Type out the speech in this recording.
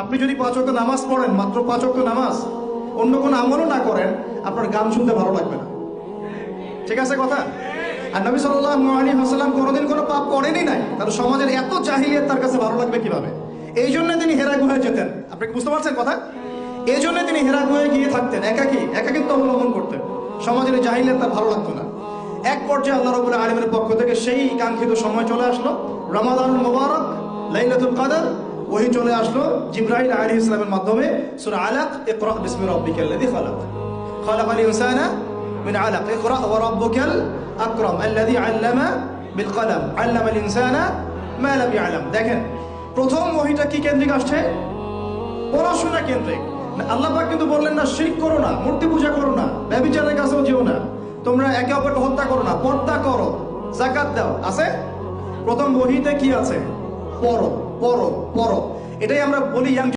আপনি যদি 5 ওয়াক্ত নামাজ পড়েন, মাত্র 5 ওয়াক্ত নামাজ, অন্য কোনো আমলও না করেন, আপনার গান শুনতে ভালো লাগবে না। ঠিক আছে কথা? আর নবী সাল্লাল্লাহু আলাইহি ওয়াসাল্লাম কোনোদিন কোনো পাপ করেনই নাই, তার সমাজের এত জাহিলিয়াত তার কাছে ভালো লাগবে কিভাবে? এই জন্য তিনি হেরা গুহায় যেতেন। আপনি কি বুঝতে পারছেন কথা? এই জন্য তিনি হেরা গুহায় গিয়ে থাকতেন, একাকিত্ব অবলম্বন করতেন। সমাজের জাহিলিয়াত তার ভালো লাগতো না। এক পর্যায়ে আল্লাহ রাব্বুল আলামিনের পক্ষ থেকে সেই কাঙ্ক্ষিত সময় চলে আসলো, রমাদানুল মুবারক, লাইলাতুল কদর। ওহী চলে আসলো জিবরাইল আলাইহিস সালামের মাধ্যমে। সূরা আলাক, ইকরা বিসমি রাব্বিকাল্লাযী খালাক, খালাকাল ইনসানা মিন আলাক, ইকরা ওয়া রাব্বুকাল আকরাম আল্লাযী আল্লামা বিল কলম, আল্লামাল ইনসানা মা লাম ইয়ালাম। দেখেন, প্রথম ওহীটা কি কেন্দ্রিক আসছে? পড়াশোনা কেন্দ্রিক। আল্লাহ পাক কিন্তু বললেন না শিরক করো না, মূর্তি পূজা করো না, ব্যভিচারের কাছেও যেও না, তোমরা একে অপরকে হত্যা করো না, পর্দা করো, যাকাত দাও। আছে প্রথম ওহীতে কি আছে? পড়ো পড়ো পড়ো। এটাই আমরা বলি